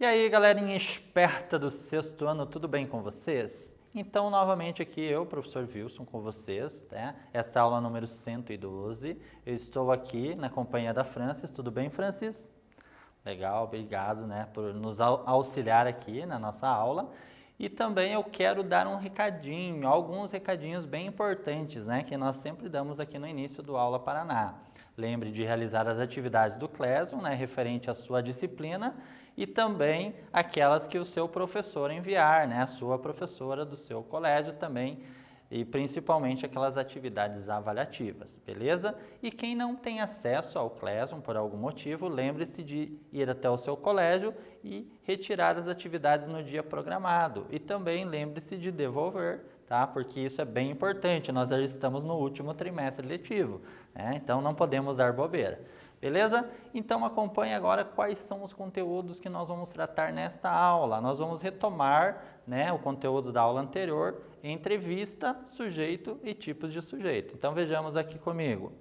aí, galerinha esperta do sexto ano, tudo bem com vocês? Então, novamente aqui eu, professor Wilson, com vocês, né? Essa é a aula número 112. Eu estou aqui na companhia da Francis. Tudo bem, Francis? Legal, obrigado, né, por nos auxiliar aqui na nossa aula. E também eu quero dar um recadinho, alguns recadinhos bem importantes, né, que nós sempre damos aqui no início do Aula Paraná. Lembre de realizar as atividades do Classroom, né, referente à sua disciplina, e também aquelas que o seu professor enviar, né, a sua professora do seu colégio também, e principalmente aquelas atividades avaliativas, beleza? E quem não tem acesso ao Classroom por algum motivo, lembre-se de ir até o seu colégio e retirar as atividades no dia programado. E também lembre-se de devolver, tá? Porque isso é bem importante, nós já estamos no último trimestre letivo, né? Então não podemos dar bobeira. Beleza? Então acompanhe agora quais são os conteúdos que nós vamos tratar nesta aula. Nós vamos retomar, né, o conteúdo da aula anterior, entrevista, sujeito e tipos de sujeito. Então vejamos aqui comigo.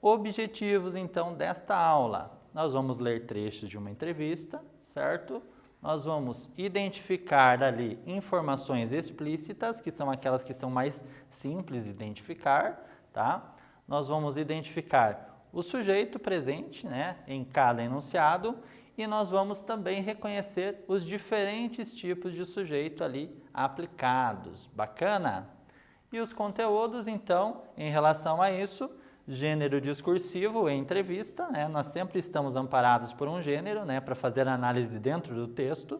Objetivos então desta aula. Nós vamos ler trechos de uma entrevista, certo? Nós vamos identificar ali informações explícitas, que são aquelas que são mais simples de identificar, tá? Nós vamos identificar o sujeito presente, né, em cada enunciado, e nós vamos também reconhecer os diferentes tipos de sujeito ali aplicados. Bacana? E os conteúdos, então, em relação a isso, gênero discursivo em entrevista, né, nós sempre estamos amparados por um gênero, né, para fazer análise dentro do texto.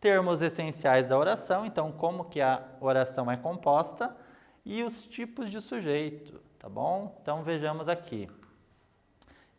Termos essenciais da oração, então, como que a oração é composta, e os tipos de sujeito, tá bom? Então, vejamos aqui.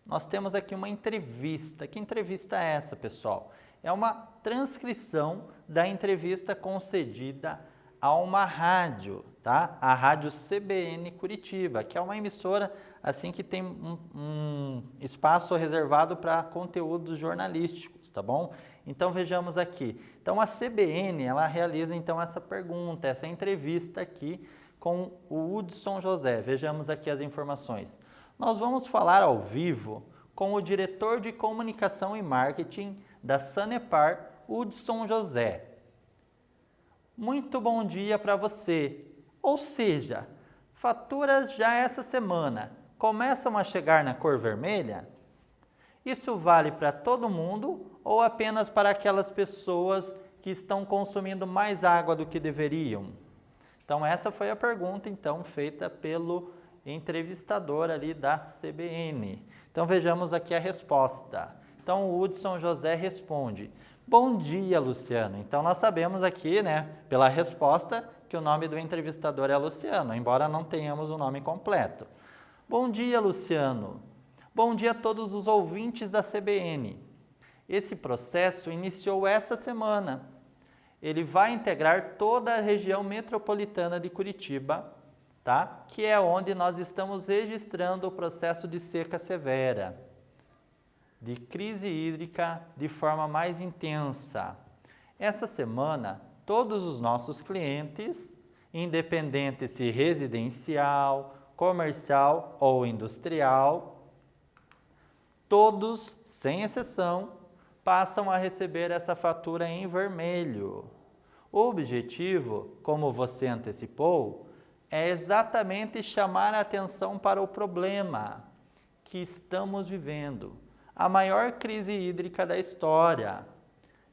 Nós temos aqui uma entrevista. Que entrevista é essa, pessoal? É uma transcrição da entrevista concedida a uma rádio, tá? A Rádio CBN Curitiba, que é uma emissora assim que tem um espaço reservado para conteúdos jornalísticos, tá bom? Então vejamos aqui. Então a CBN, ela realiza então essa pergunta, essa entrevista aqui com o Hudson José. Vejamos aqui as informações. Nós vamos falar ao vivo com o diretor de comunicação e marketing da Sanepar, Hudson José. Muito bom dia para você. Ou seja, faturas já essa semana começam a chegar na cor vermelha? Isso vale para todo mundo ou apenas para aquelas pessoas que estão consumindo mais água do que deveriam? Então essa foi a pergunta então feita pelo entrevistador ali da CBN. Então vejamos aqui a resposta. Então o Hudson José responde: bom dia, Luciano. Então nós sabemos aqui, né, pela resposta, que o nome do entrevistador é Luciano, embora não tenhamos o nome completo. Bom dia, Luciano. Bom dia a todos os ouvintes da CBN. Esse processo iniciou essa semana. Ele vai integrar toda a região metropolitana de Curitiba, tá? Que é onde nós estamos registrando o processo de seca severa, de crise hídrica de forma mais intensa. Essa semana, todos os nossos clientes, independente se residencial, comercial ou industrial, todos, sem exceção, passam a receber essa fatura em vermelho. O objetivo, como você antecipou, é exatamente chamar a atenção para o problema que estamos vivendo. A maior crise hídrica da história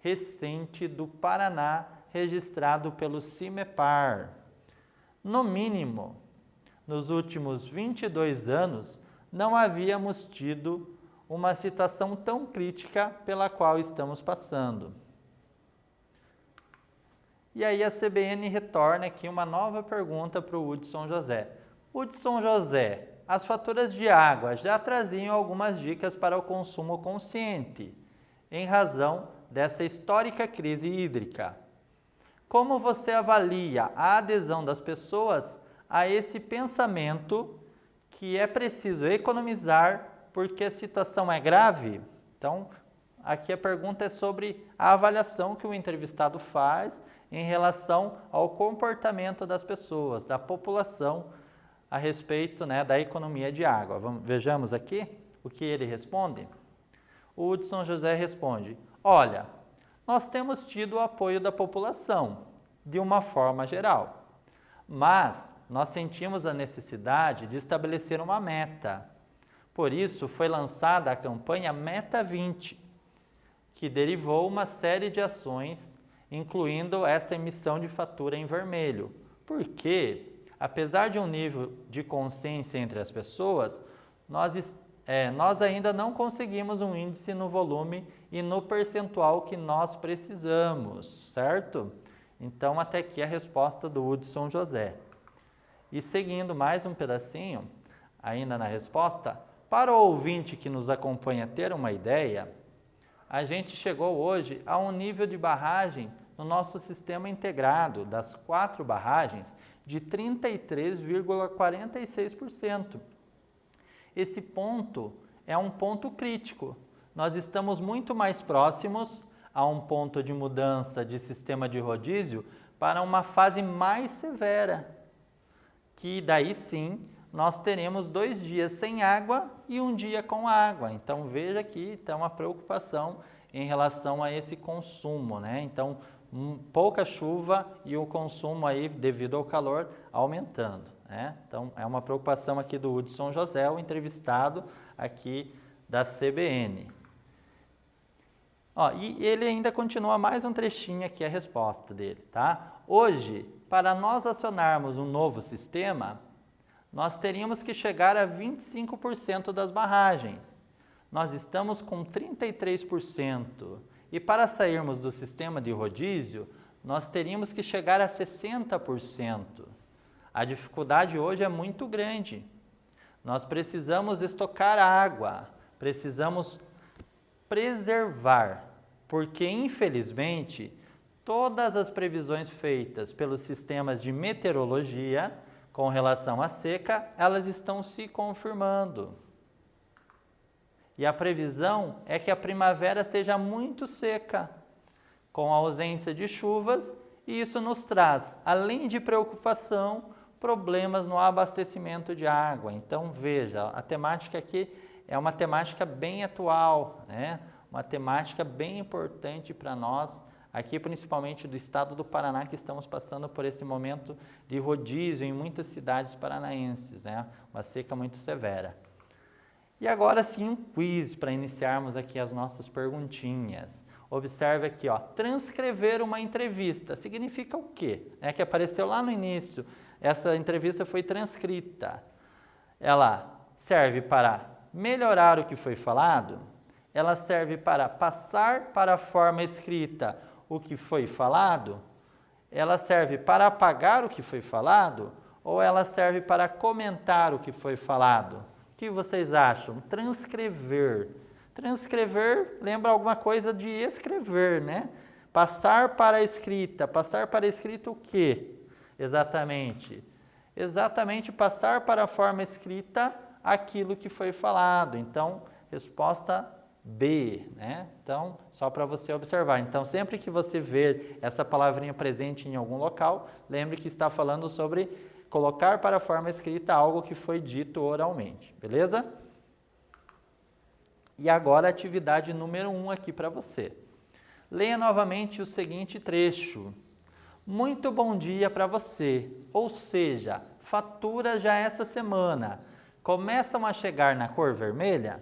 recente do Paraná, registrado pelo CIMEPAR. No mínimo, nos últimos 22 anos, não havíamos tido uma situação tão crítica pela qual estamos passando. E aí a CBN retorna aqui uma nova pergunta para o Hudson José. Hudson José, as faturas de água já traziam algumas dicas para o consumo consciente, em razão dessa histórica crise hídrica. Como você avalia a adesão das pessoas a esse pensamento que é preciso economizar porque a situação é grave? Então, aqui a pergunta é sobre a avaliação que o entrevistado faz em relação ao comportamento das pessoas, da população, a respeito, né, da economia de água. Vejamos aqui o que ele responde. O Hudson José responde: Olha, nós temos tido o apoio da população, de uma forma geral, mas nós sentimos a necessidade de estabelecer uma meta. Por isso, foi lançada a campanha Meta 20, que derivou uma série de ações, incluindo essa emissão de fatura em vermelho. Porque, apesar de um nível de consciência entre as pessoas, nós ainda não conseguimos um índice no volume e no percentual que nós precisamos, certo? Então, até aqui a resposta do Hudson José. E seguindo mais um pedacinho, ainda na resposta, para o ouvinte que nos acompanha ter uma ideia, a gente chegou hoje a um nível de barragem no nosso sistema integrado das 4 barragens de 33,46%. Esse ponto é um ponto crítico. Nós estamos muito mais próximos a um ponto de mudança de sistema de rodízio para uma fase mais severa, que daí sim nós teremos 2 dias sem água e 1 dia com água. Então veja que tem uma preocupação em relação a esse consumo, né? Então pouca chuva e o consumo aí devido ao calor aumentando, né? Então é uma preocupação aqui do Hudson José, o entrevistado aqui da CBN. Ó, e ele ainda continua mais um trechinho aqui a resposta dele, tá? Hoje, para nós acionarmos um novo sistema, nós teríamos que chegar a 25% das barragens. Nós estamos com 33%. E para sairmos do sistema de rodízio, nós teríamos que chegar a 60%. A dificuldade hoje é muito grande. Nós precisamos estocar água, precisamos preservar, porque infelizmente todas as previsões feitas pelos sistemas de meteorologia com relação à seca, elas estão se confirmando. E a previsão é que a primavera seja muito seca, com a ausência de chuvas, e isso nos traz, além de preocupação, problemas no abastecimento de água. Então, veja, a temática aqui é uma temática bem atual, né? Uma temática bem importante para nós, aqui principalmente do estado do Paraná, que estamos passando por esse momento de rodízio em muitas cidades paranaenses, né? Uma seca muito severa. E agora sim um quiz para iniciarmos aqui as nossas perguntinhas. Observe aqui, ó, transcrever uma entrevista significa o quê? É que apareceu lá no início, essa entrevista foi transcrita. Ela serve para melhorar o que foi falado, ela serve para passar para a forma escrita o que foi falado, ela serve para apagar o que foi falado, ou ela serve para comentar o que foi falado? O que vocês acham? Transcrever. Transcrever lembra alguma coisa de escrever, né? Passar para a escrita. Passar para a escrita o quê? Exatamente. Exatamente passar para a forma escrita aquilo que foi falado. Então, resposta B, né? Então, só para você observar. Então, sempre que você ver essa palavrinha presente em algum local, lembre que está falando sobre colocar para a forma escrita algo que foi dito oralmente, beleza? E agora a atividade número 1 aqui para você. Leia novamente o seguinte trecho. Muito bom dia para você, ou seja, fatura já essa semana. Começam a chegar na cor vermelha?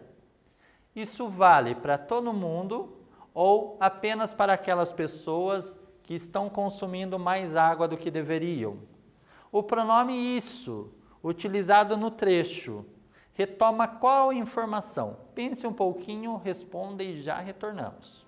Isso vale para todo mundo ou apenas para aquelas pessoas que estão consumindo mais água do que deveriam? O pronome isso, utilizado no trecho, retoma qual informação? Pense um pouquinho, responda e já retornamos.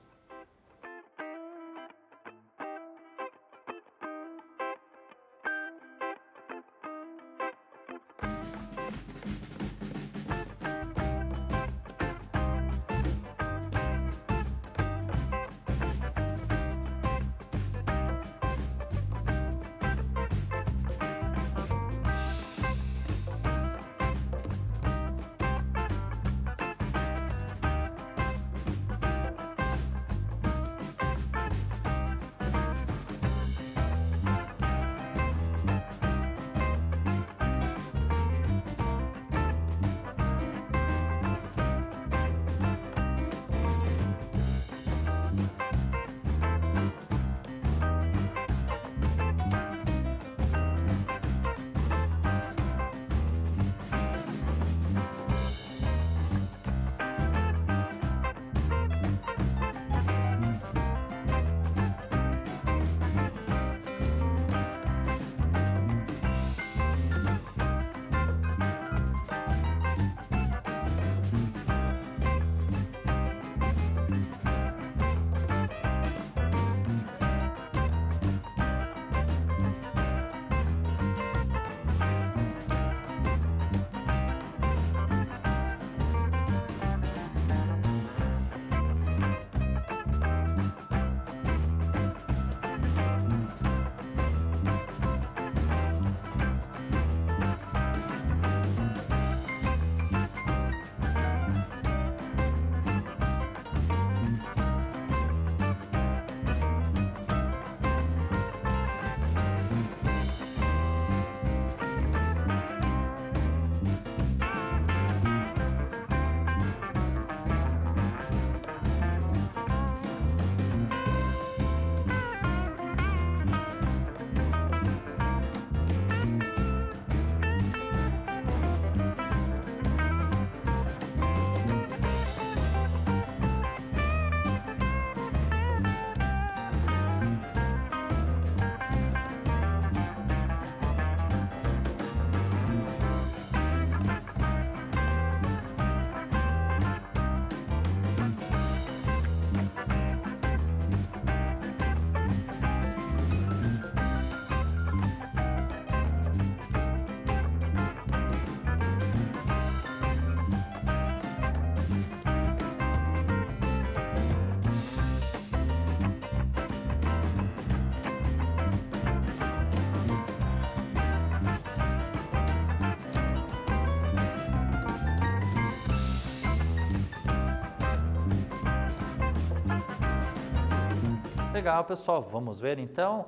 Legal, pessoal. Vamos ver então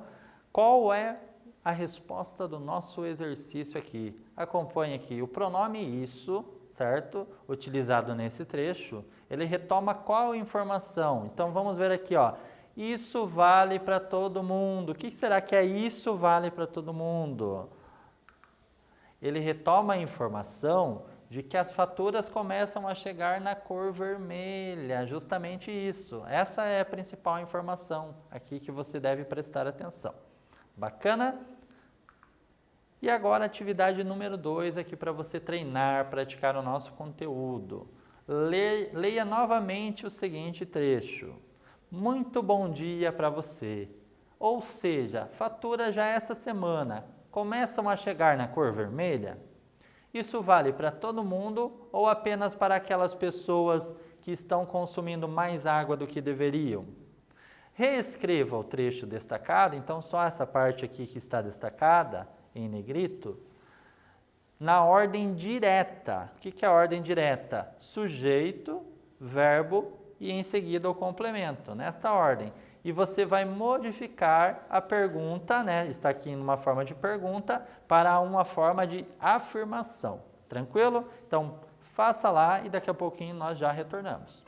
qual é a resposta do nosso exercício aqui. Acompanhe aqui o pronome isso, certo? Utilizado nesse trecho, ele retoma qual informação? Então vamos ver aqui, ó. Isso vale para todo mundo. O que será que é isso vale para todo mundo? Ele retoma a informação de que as faturas começam a chegar na cor vermelha, justamente isso. Essa é a principal informação aqui que você deve prestar atenção. Bacana? E agora atividade número 2 aqui para você treinar, praticar o nosso conteúdo. Leia novamente o seguinte trecho. Muito bom dia para você. Ou seja, fatura já essa semana começam a chegar na cor vermelha? Isso vale para todo mundo ou apenas para aquelas pessoas que estão consumindo mais água do que deveriam? Reescreva o trecho destacado, então só essa parte aqui que está destacada em negrito, na ordem direta. O que é a ordem direta? Sujeito, verbo e em seguida o complemento, nesta ordem. E você vai modificar a pergunta, né? Está aqui numa forma de pergunta, para uma forma de afirmação. Tranquilo? Então, faça lá e daqui a pouquinho nós já retornamos.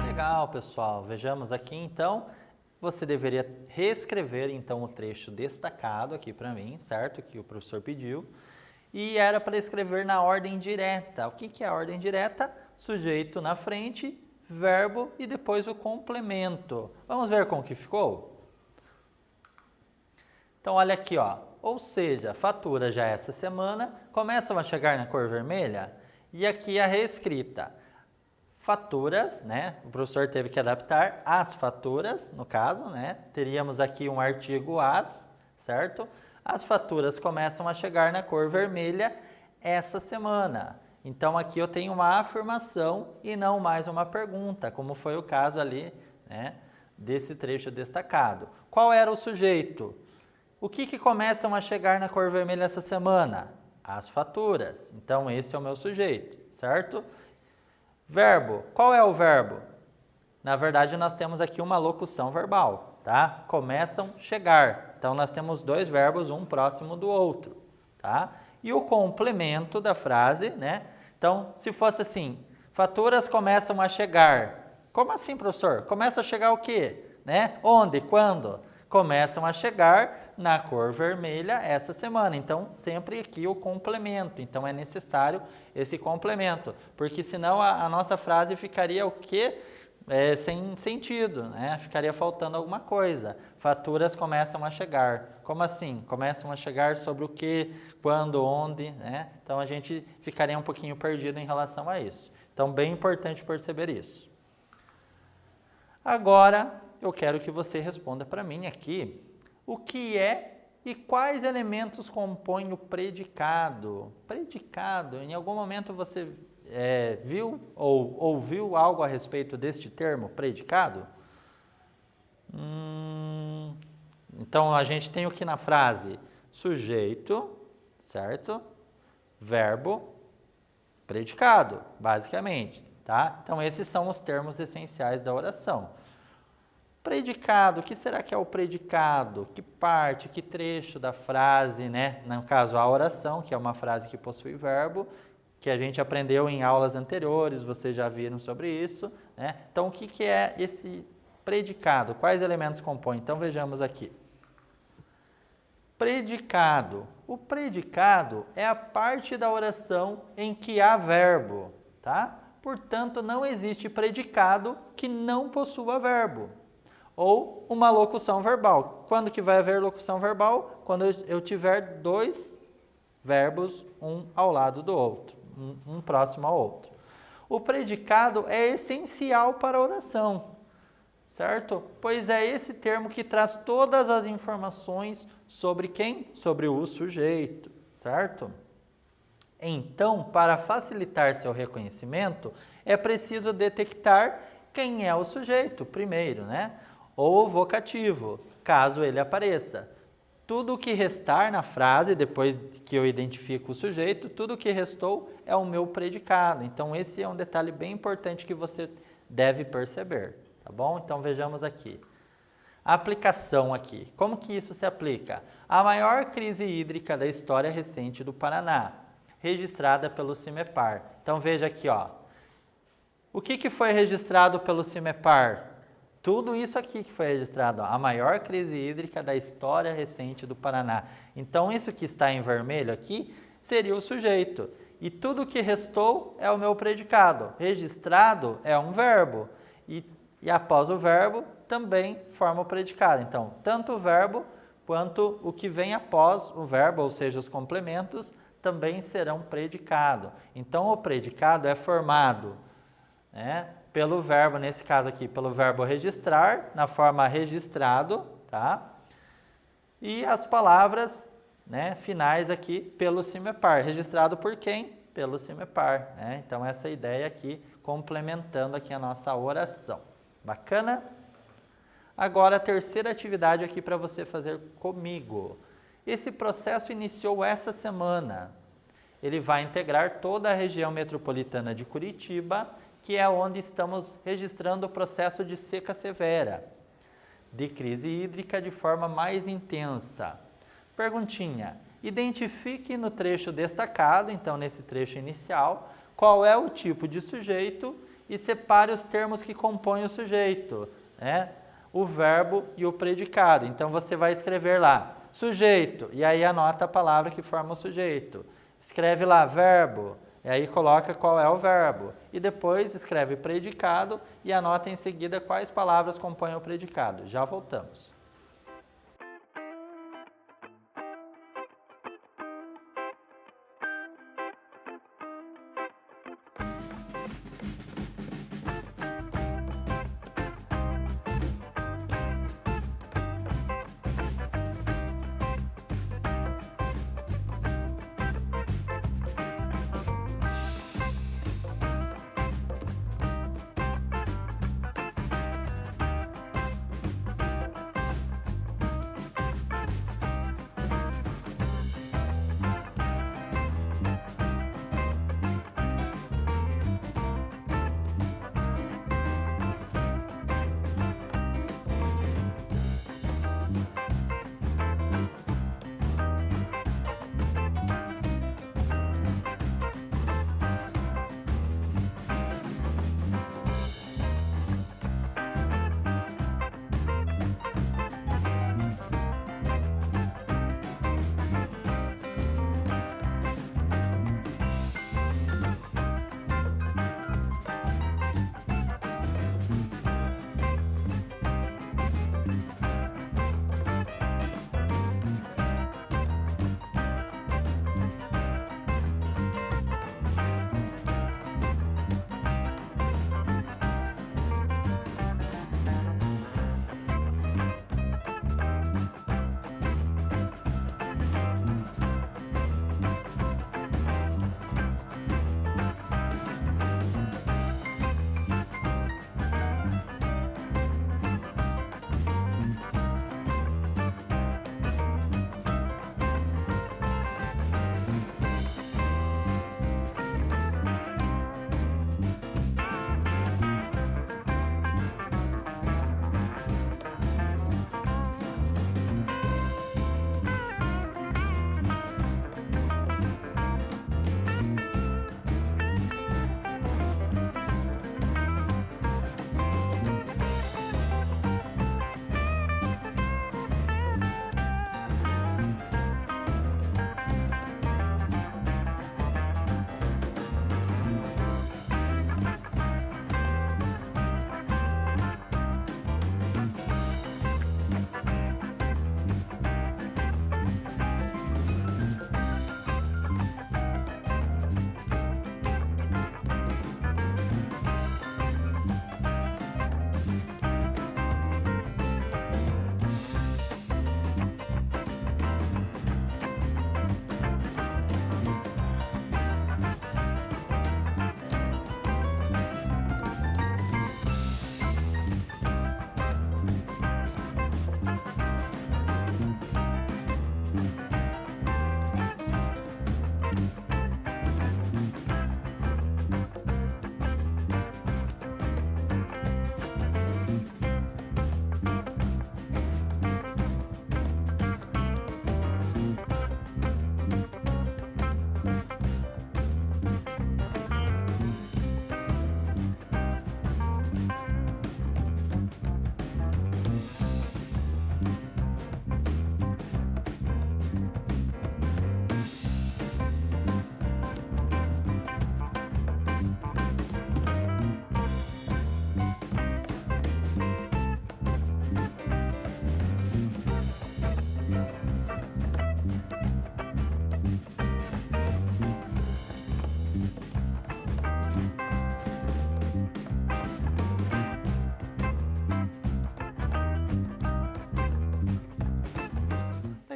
Legal, pessoal. Vejamos aqui, então, você deveria reescrever, então, o trecho destacado aqui para mim, certo? Que o professor pediu. E era para escrever na ordem direta. O que é a ordem direta? Sujeito na frente, verbo e depois o complemento. Vamos ver como que ficou? Então, olha aqui, ó. Ou seja, fatura já essa semana, começam a chegar na cor vermelha. E aqui a reescrita. faturas, né? O professor teve que adaptar as faturas, no caso, né? Teríamos aqui um artigo as, certo? As faturas começam a chegar na cor vermelha essa semana. Então, aqui eu tenho uma afirmação e não mais uma pergunta, como foi o caso ali, né, desse trecho destacado. Qual era o sujeito? O que começam a chegar na cor vermelha essa semana? As faturas. Então, esse é o meu sujeito, certo? Verbo. Qual é o verbo? Na verdade, nós temos aqui uma locução verbal, tá? Começam a chegar. Então, nós temos dois verbos, um próximo do outro, tá? E o complemento da frase, né? Então, se fosse assim, faturas começam a chegar. Como assim, professor? Começa a chegar o quê? Né? Onde? Quando? Começam a chegar na cor vermelha essa semana. Então, sempre aqui o complemento. Então, é necessário esse complemento, porque senão a nossa frase ficaria o quê? Sem sentido, né? Ficaria faltando alguma coisa. Faturas começam a chegar. Como assim? Começam a chegar sobre o que, quando, onde, né? Então, a gente ficaria um pouquinho perdido em relação a isso. Então, bem importante perceber isso. Agora, eu quero que você responda para mim aqui o que é e quais elementos compõem o predicado. Predicado, em algum momento você viu ou ouviu algo a respeito deste termo, predicado? Então, a gente tem o que na frase? Sujeito, certo? Verbo, predicado, basicamente, tá? Então, esses são os termos essenciais da oração. Predicado, o que será que é o predicado? Que parte, que trecho da frase, né? No caso, a oração, que é uma frase que possui verbo, que a gente aprendeu em aulas anteriores, vocês já viram sobre isso, né? Então, o que é esse predicado? Quais elementos compõem? Então, vejamos aqui. Predicado. O predicado é a parte da oração em que há verbo, tá? Portanto, não existe predicado que não possua verbo. Ou uma locução verbal. Quando que vai haver locução verbal? Quando eu tiver dois verbos, um ao lado do outro, um próximo ao outro. O predicado é essencial para a oração, certo? Pois é esse termo que traz todas as informações sobre quem? Sobre o sujeito, certo? Então, para facilitar seu reconhecimento, é preciso detectar quem é o sujeito primeiro, né? Ou o vocativo, caso ele apareça. Tudo o que restar na frase, depois que eu identifico o sujeito, tudo o que restou é o meu predicado. Então, esse é um detalhe bem importante que você deve perceber, tá bom? Então, vejamos aqui. A aplicação aqui. Como que isso se aplica? A maior crise hídrica da história recente do Paraná, registrada pelo CIMEPAR. Então, veja aqui, ó. O que foi registrado pelo CIMEPAR? Tudo isso aqui que foi registrado, ó, a maior crise hídrica da história recente do Paraná. Então, isso que está em vermelho aqui seria o sujeito. E tudo que restou é o meu predicado. Registrado é um verbo. E após o verbo, também forma o predicado. Então, tanto o verbo quanto o que vem após o verbo, ou seja, os complementos, também serão predicado. Então, o predicado é formado, né, pelo verbo, nesse caso aqui, pelo verbo registrar, na forma registrado, tá? E as palavras, né, finais aqui pelo CIMEPAR. Registrado por quem? Pelo CIMEPAR, né? Então, essa ideia aqui, complementando aqui a nossa oração. Bacana? Agora, a terceira atividade aqui para você fazer comigo. Esse processo iniciou essa semana. Ele vai integrar toda a região metropolitana de Curitiba, que é onde estamos registrando o processo de seca severa, de crise hídrica de forma mais intensa. Perguntinha: identifique no trecho destacado, então nesse trecho inicial, qual é o tipo de sujeito e separe os termos que compõem o sujeito, né? O verbo e o predicado. Então, você vai escrever lá, sujeito, e aí anota a palavra que forma o sujeito. Escreve lá, verbo, e aí coloca qual é o verbo. E depois escreve predicado e anota em seguida quais palavras compõem o predicado. Já voltamos.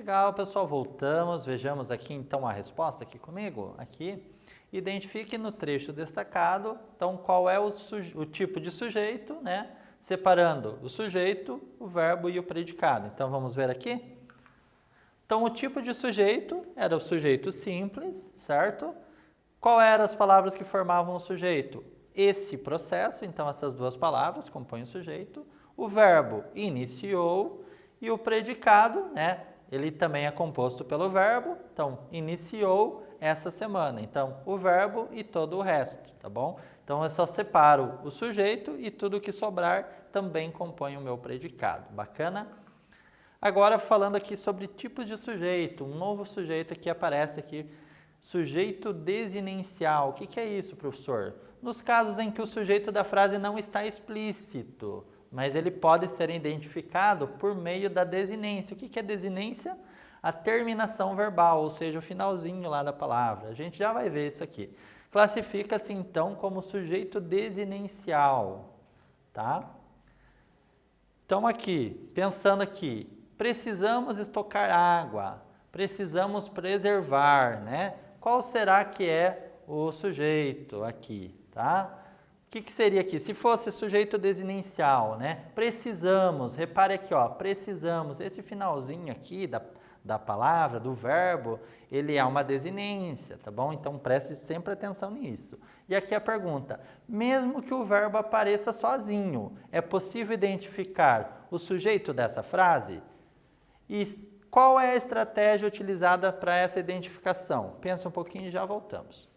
Legal, pessoal, voltamos, vejamos aqui então a resposta aqui comigo, aqui. Identifique no trecho destacado, então, qual é o tipo de sujeito, né? Separando o sujeito, o verbo e o predicado. Então, vamos ver aqui? Então, o tipo de sujeito era o sujeito simples, certo? Qual eram as palavras que formavam o sujeito? Esse processo, então, essas duas palavras compõem o sujeito. O verbo iniciou e o predicado, né? Ele também é composto pelo verbo, então, iniciou essa semana. Então, o verbo e todo o resto, tá bom? Então, eu só separo o sujeito e tudo que sobrar também compõe o meu predicado. Bacana? Agora, falando aqui sobre tipos de sujeito, um novo sujeito que aparece aqui, sujeito desinicial. O que é isso, professor? Nos casos em que o sujeito da frase não está explícito, mas ele pode ser identificado por meio da desinência. O que é desinência? A terminação verbal, ou seja, o finalzinho lá da palavra. A gente já vai ver isso aqui. Classifica-se, então, como sujeito desinencial, tá? Então, aqui, pensando aqui, precisamos estocar água, precisamos preservar, né? Qual será que é o sujeito aqui, tá? O que seria aqui? Se fosse sujeito desinencial, né? Precisamos, repare aqui, ó, precisamos, esse finalzinho aqui da palavra, do verbo, ele é uma desinência, tá bom? Então, preste sempre atenção nisso. E aqui a pergunta, mesmo que o verbo apareça sozinho, é possível identificar o sujeito dessa frase? E qual é a estratégia utilizada para essa identificação? Pensa um pouquinho e já voltamos.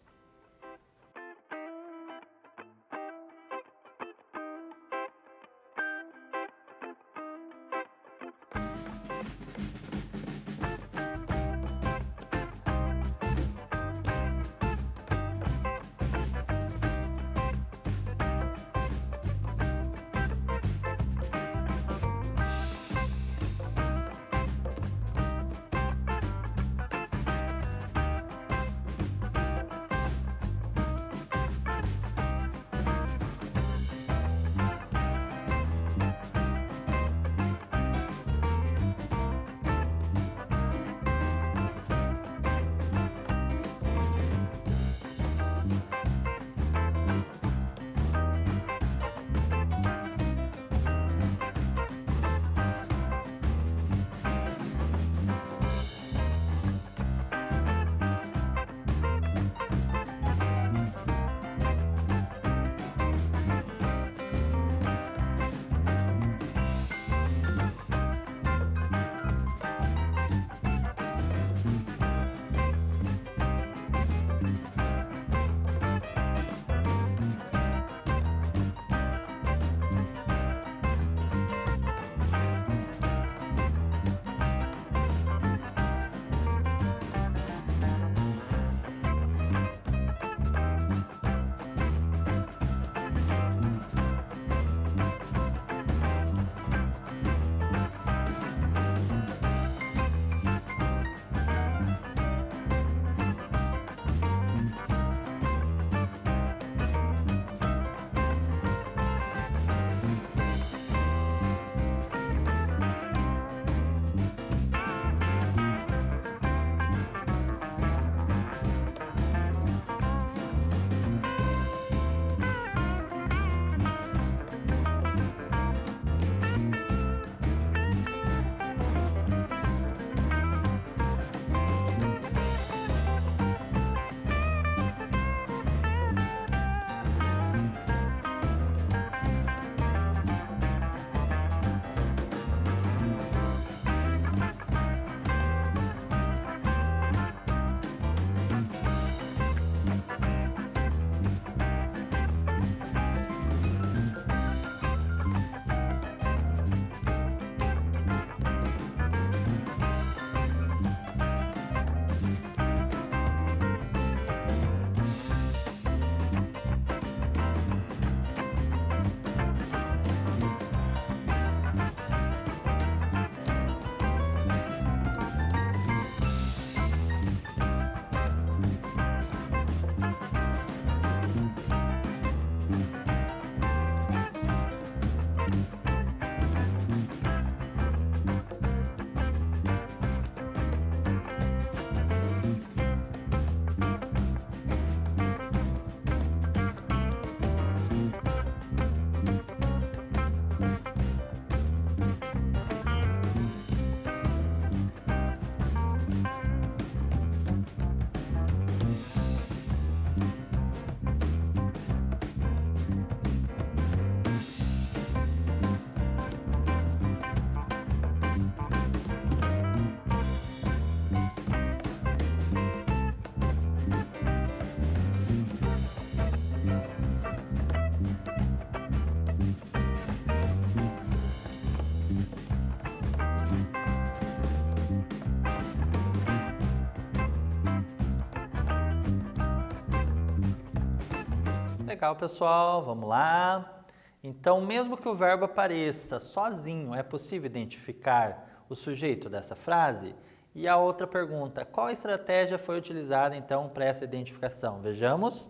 Legal, pessoal, vamos lá. Então, mesmo que o verbo apareça sozinho, é possível identificar o sujeito dessa frase? E a outra pergunta, qual estratégia foi utilizada então para essa identificação? Vejamos.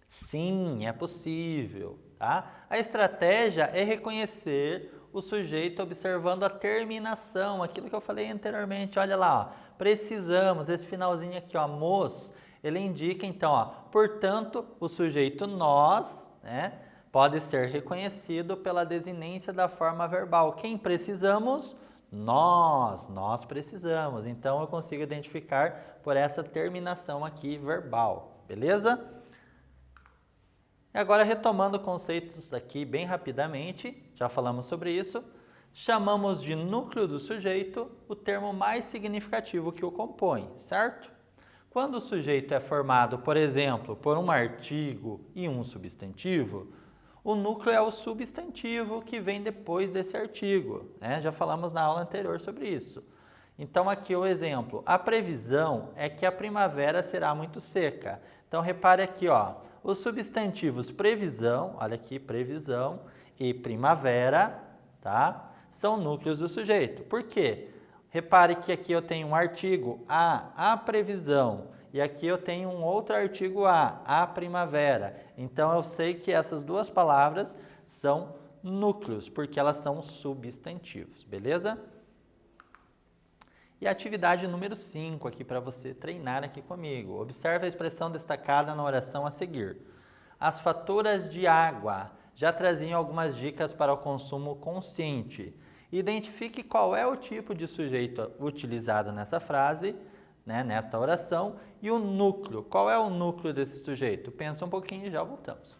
Sim, é possível, tá? A estratégia é reconhecer o sujeito observando a terminação, aquilo que eu falei anteriormente. Olha lá, ó, precisamos, esse finalzinho aqui, ó, mos, ele indica então, ó, portanto, o sujeito nós, né, pode ser reconhecido pela desinência da forma verbal. Quem precisamos? Nós precisamos. Então, eu consigo identificar por essa terminação aqui verbal, beleza? E agora, retomando conceitos aqui bem rapidamente, já falamos sobre isso, chamamos de núcleo do sujeito o termo mais significativo que o compõe, certo? Quando o sujeito é formado, por exemplo, por um artigo e um substantivo, o núcleo é o substantivo que vem depois desse artigo, né? Já falamos na aula anterior sobre isso. Então, aqui o exemplo. A previsão é que a primavera será muito seca. Então, repare aqui, ó, os substantivos previsão, olha aqui, previsão e primavera, tá? São núcleos do sujeito. Por quê? Repare que aqui eu tenho um artigo a previsão. E aqui eu tenho um outro artigo a primavera. Então, eu sei que essas duas palavras são núcleos, porque elas são substantivos, beleza? E a atividade número 5 aqui para você treinar aqui comigo. Observe a expressão destacada na oração a seguir. As faturas de água já traziam algumas dicas para o consumo consciente. Identifique qual é o tipo de sujeito utilizado nessa frase, né, nesta oração, e o núcleo. Qual é o núcleo desse sujeito? Pensa um pouquinho e já voltamos.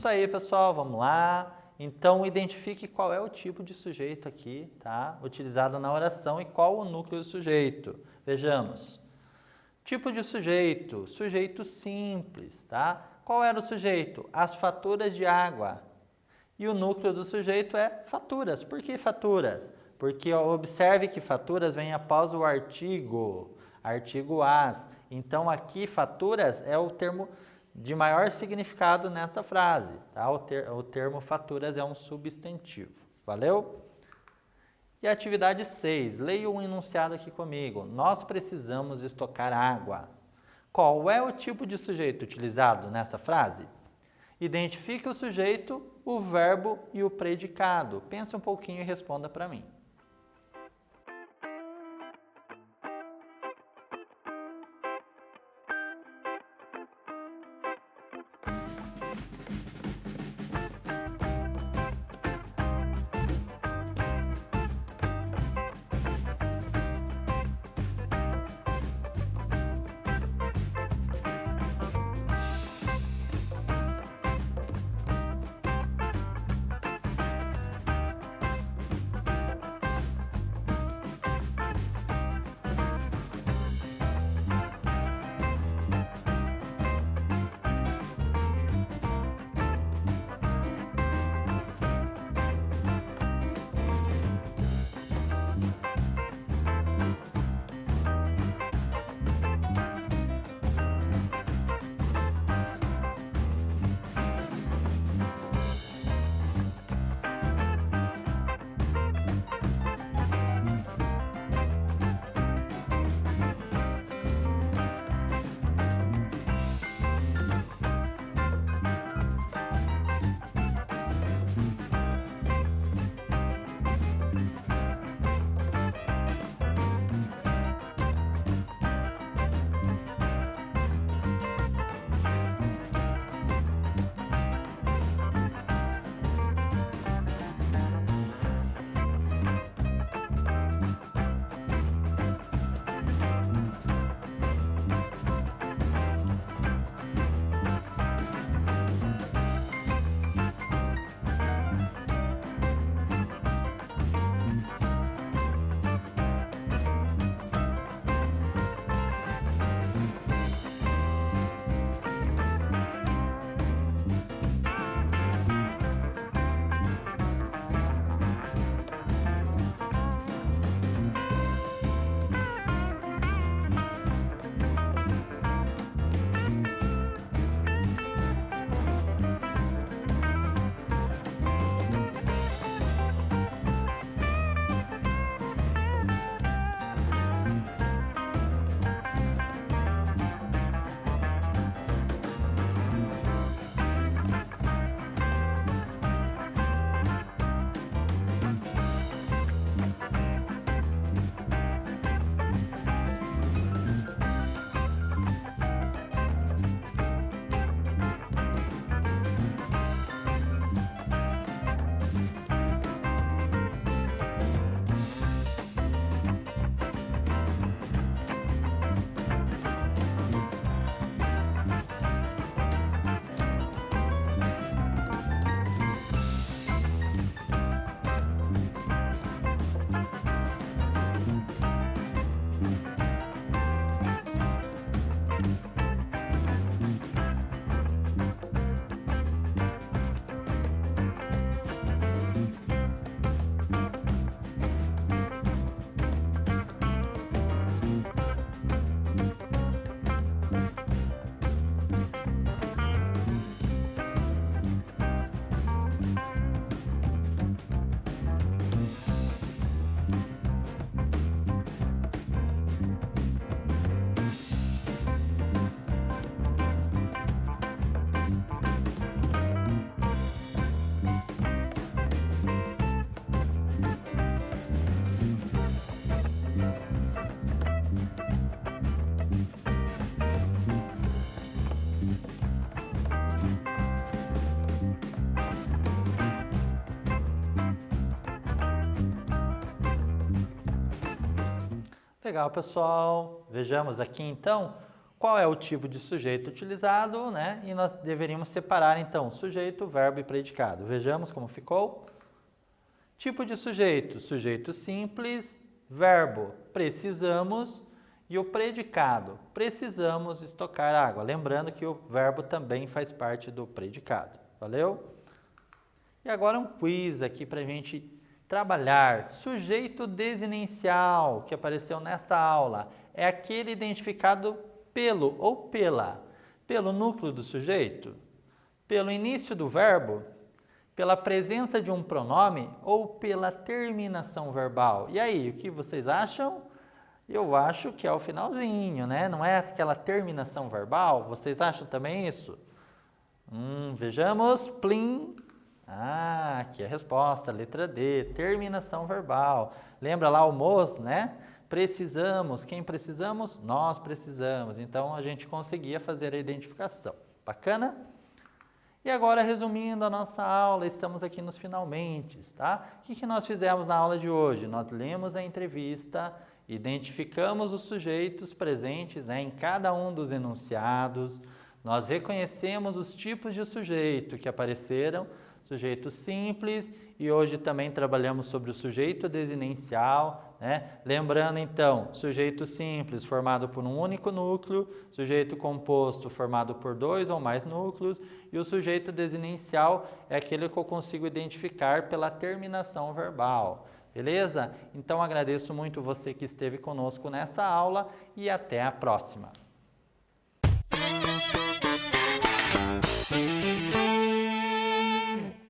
Isso aí, pessoal, vamos lá. Então, identifique qual é o tipo de sujeito aqui, tá? Utilizado na oração e qual o núcleo do sujeito. Vejamos. Tipo de sujeito, sujeito simples, tá? Qual era o sujeito? As faturas de água. E o núcleo do sujeito é faturas. Por que faturas? Porque observe que faturas vem após o artigo as. Então, aqui, faturas é o termo de maior significado nessa frase, tá? O termo faturas é um substantivo. Valeu? E a atividade 6, leia um enunciado aqui comigo. Nós precisamos estocar água. Qual é o tipo de sujeito utilizado nessa frase? Identifique o sujeito, o verbo e o predicado. Pense um pouquinho e responda para mim. Legal, pessoal. Vejamos aqui então qual é o tipo de sujeito utilizado, né? E nós deveríamos separar, então, sujeito, verbo e predicado. Vejamos como ficou. Tipo de sujeito, sujeito simples, verbo, precisamos, e o predicado, precisamos estocar água. Lembrando que o verbo também faz parte do predicado. Valeu? E agora um quiz aqui para a gente trabalhar. Sujeito desinencial, que apareceu nesta aula, é aquele identificado pelo ou pela? Pelo núcleo do sujeito? Pelo início do verbo? Pela presença de um pronome ou pela terminação verbal? E aí, o que vocês acham? Eu acho que é o finalzinho, né? Não é aquela terminação verbal? Vocês acham também isso? Vejamos. Plim. Aqui é a resposta, letra D, terminação verbal. Lembra lá o mos, né? Precisamos. Quem precisamos? Nós precisamos. Então, a gente conseguia fazer a identificação. Bacana? E agora, resumindo a nossa aula, estamos aqui nos finalmente, tá? O que nós fizemos na aula de hoje? Nós lemos a entrevista, identificamos os sujeitos presentes, né, em cada um dos enunciados, nós reconhecemos os tipos de sujeito que apareceram, sujeito simples, e hoje também trabalhamos sobre o sujeito desinencial, né? Lembrando então, sujeito simples formado por um único núcleo, sujeito composto formado por 2 ou mais núcleos, e o sujeito desinencial é aquele que eu consigo identificar pela terminação verbal. Beleza? Então agradeço muito você que esteve conosco nessa aula e até a próxima.